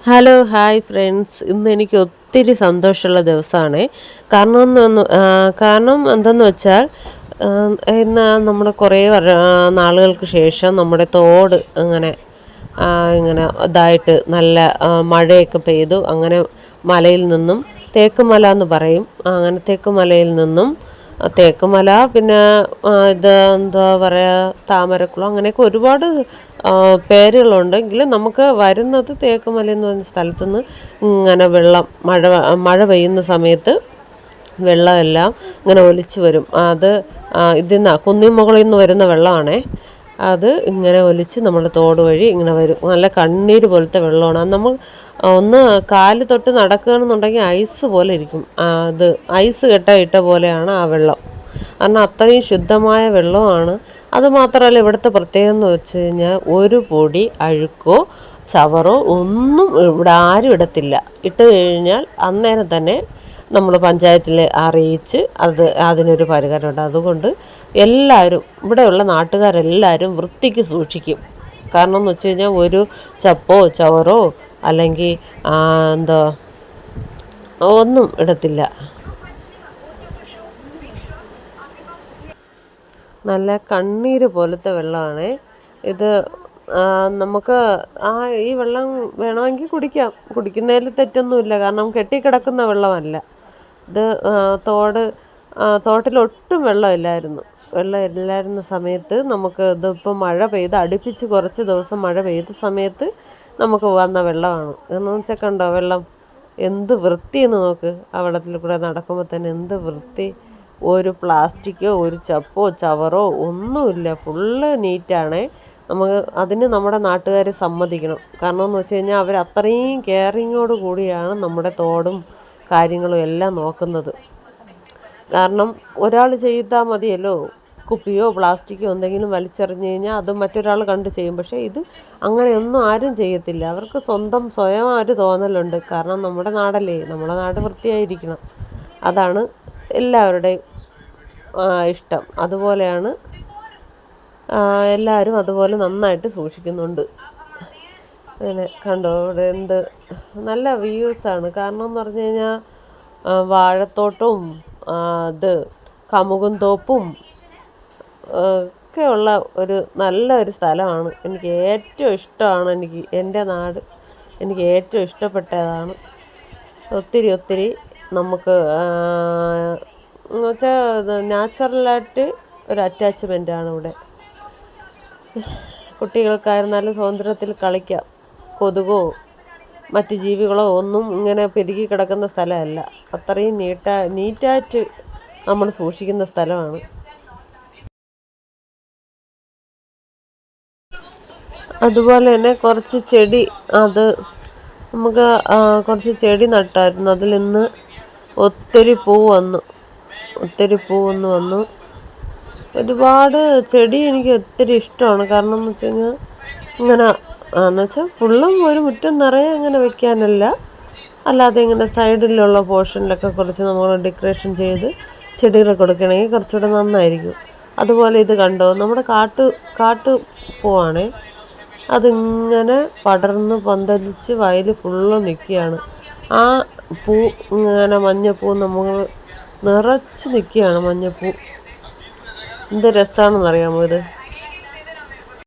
Hello hi friends, ഇന്ന് എനിക്ക് ഒത്തിരി സന്തോഷമുള്ള ദിവസമാണ്. കാരണം എന്തെന്ന് വെച്ചാൽ ഇന്ന് നമ്മുടെ കുറേ നാളുകൾക്ക് ശേഷം നമ്മുടെ തോട് ഇങ്ങനെ ഇതായിട്ട് നല്ല മഴയൊക്കെ പെയ്തു. അങ്ങനെ മലയിൽ നിന്നും തേക്കുമല എന്ന് പറയും, അങ്ങനെ തേക്കുമലയിൽ നിന്നും തേക്കുമല, പിന്നെ ഇത് എന്താ പറയുക, താമരക്കുളം, അങ്ങനെയൊക്കെ ഒരുപാട് പേരുകളുണ്ടെങ്കിലും നമുക്ക് വരുന്നത് തേക്കുമല എന്ന് പറഞ്ഞ സ്ഥലത്തുനിന്ന് ഇങ്ങനെ വെള്ളം മഴ പെയ്യുന്ന സമയത്ത് വെള്ളമെല്ലാം ഇങ്ങനെ ഒലിച്ച് വരും. അത് ഇതിൽ നിന്ന് കുന്നിൻ മുകളിൽ നിന്ന് വരുന്ന വെള്ളമാണേ. അത് ഇങ്ങനെ ഒലിച്ച് നമ്മുടെ തോട് വഴി ഇങ്ങനെ വരും. നല്ല കണ്ണീര് പോലത്തെ വെള്ളമാണ്. അത് നമ്മൾ ഒന്ന് കാല് തൊട്ട് നടക്കുകയാണെന്നുണ്ടെങ്കിൽ ഐസ് പോലെ ഇരിക്കും. അത് ഐസ് ഇട്ട പോലെയാണ് ആ വെള്ളം. കാരണം അത്രയും ശുദ്ധമായ വെള്ളമാണ്. അതുമാത്രമല്ല, ഇവിടുത്തെ പ്രത്യേകത എന്ന് വെച്ച് കഴിഞ്ഞാൽ ഒരു പൊടി അഴുക്കോ ചവറോ ഒന്നും ഇവിടെ ആരും ഇടത്തില്ല. ഇട്ട് കഴിഞ്ഞാൽ അന്നേരം തന്നെ നമ്മൾ പഞ്ചായത്തിൽ അറിയിച്ച് അതിനൊരു പരിഹാരമുണ്ട്. അതുകൊണ്ട് എല്ലാവരും, ഇവിടെയുള്ള നാട്ടുകാരെല്ലാവരും വൃത്തിക്ക് സൂക്ഷിക്കും. കാരണം എന്ന് വെച്ച് കഴിഞ്ഞാൽ ഒരു ചപ്പോ ചവറോ അല്ലെങ്കിൽ എന്താ ഒന്നും ഇടത്തില്ല. നല്ല കണ്ണീര് പോലത്തെ വെള്ളമാണ് ഇത്. നമുക്ക് ഈ വെള്ളം വേണമെങ്കിൽ കുടിക്കാം, കുടിക്കുന്നതിൽ തെറ്റൊന്നുമില്ല. കാരണം കെട്ടിക്കിടക്കുന്ന വെള്ളമല്ല ഇത്. തോട്ടിലൊട്ടും വെള്ളമില്ലായിരുന്ന സമയത്ത് നമുക്ക് ഇതിപ്പോൾ മഴ പെയ്ത് അടുപ്പിച്ച് കുറച്ച് ദിവസം മഴ പെയ്ത സമയത്ത് നമുക്ക് വന്ന വെള്ളമാണ്. എന്ന് വെച്ചാൽ കണ്ടോ വെള്ളം എന്ത് വൃത്തിയെന്ന് നോക്ക്. ആ വെള്ളത്തിൽ കൂടെ നടക്കുമ്പോൾ തന്നെ എന്ത് വൃത്തി. ഒരു പ്ലാസ്റ്റിക്കോ ഒരു ചപ്പോ ചവറോ ഒന്നുമില്ല, ഫുള്ള് നീറ്റാണ്. അതിന് നമ്മുടെ നാട്ടുകാർ സമ്മതിക്കണം. കാരണം എന്ന് വെച്ച് കഴിഞ്ഞാൽ അവർ അത്രയും കെയറിങ്ങോട് കൂടിയാണ് നമ്മുടെ തോടും കാര്യങ്ങളും എല്ലാം നോക്കുന്നത്. കാരണം ഒരാൾ ചെയ്താൽ മതിയല്ലോ, കുപ്പിയോ പ്ലാസ്റ്റിക്കോ എന്തെങ്കിലും വലിച്ചെറിഞ്ഞ് കഴിഞ്ഞാൽ അത് മറ്റൊരാൾ കണ്ട് ചെയ്യും. പക്ഷേ ഇത് അങ്ങനെയൊന്നും ആരും ചെയ്യത്തില്ല. അവർക്ക് സ്വയം ഒരു തോന്നലുണ്ട്. കാരണം നമ്മുടെ നാടല്ലേ, നമ്മുടെ നാട് വൃത്തിയായിരിക്കണം, അതാണ് എല്ലാവരുടെയും ഇഷ്ടം. അതുപോലെയാണ് എല്ലാവരും അതുപോലെ നന്നായിട്ട് സൂക്ഷിക്കുന്നുണ്ട്. അങ്ങനെ കണ്ടോ ഇവിടെ എന്ത് നല്ല വ്യൂസാണ്. കാരണം എന്ന് പറഞ്ഞു കഴിഞ്ഞാൽ വാഴത്തോട്ടവും കമുകും തോപ്പും ഒക്കെയുള്ള ഒരു നല്ലൊരു സ്ഥലമാണ്. എനിക്ക് ഏറ്റവും ഇഷ്ടമാണ്. എൻ്റെ നാട് എനിക്ക് ഏറ്റവും ഇഷ്ടപ്പെട്ടതാണ്. ഒത്തിരി നമുക്ക് എന്ന് വെച്ചാൽ നാച്ചുറലായിട്ട് ഒരു അറ്റാച്ച്മെൻറ്റാണ് ഇവിടെ. കുട്ടികൾക്കായിരുന്നാലും സ്വാതന്ത്ര്യത്തിൽ കളിക്കാം. കൊതുകോ മറ്റ് ജീവികളോ ഒന്നും ഇങ്ങനെ പെരുകി കിടക്കുന്ന സ്ഥലമല്ല. അത്രയും നീറ്റായിട്ട് നമ്മൾ സൂക്ഷിക്കുന്ന സ്ഥലമാണ്. അതുപോലെ തന്നെ കുറച്ച് ചെടി, നമുക്ക് കുറച്ച് ചെടി നട്ടായിരുന്നു. അതിൽ ഇന്ന് ഒത്തിരി പൂ വന്നു. ഒരുപാട് ചെടി എനിക്ക് ഒത്തിരി ഇഷ്ടമാണ്. കാരണം എന്ന് വെച്ച് കഴിഞ്ഞാൽ ഇങ്ങനെ എന്ന് വെച്ചാൽ ഫുള്ളും ഒരു മുറ്റം നിറയെ അങ്ങനെ വെക്കാനല്ല, അല്ലാതെ ഇങ്ങനെ സൈഡിലുള്ള പോർഷനിലൊക്കെ കുറച്ച് നമ്മൾ ഡെക്കറേഷൻ ചെയ്ത് ചെടികൾ കൊടുക്കണമെങ്കിൽ കുറച്ചുകൂടെ നന്നായിരിക്കും. അതുപോലെ ഇത് കണ്ടോ, നമ്മുടെ കാട്ടു പൂവാണേ. അതിങ്ങനെ പടർന്ന് പന്തലിച്ച് വയൽ ഫുള്ള് നിൽക്കുകയാണ്. ആ പൂ ഇങ്ങനെ മഞ്ഞപ്പൂ നമ്മൾ നിറച്ച് നിൽക്കുകയാണ്. മഞ്ഞപ്പൂ എന്ത് രസമാണെന്നറിയാമോ ഇത്.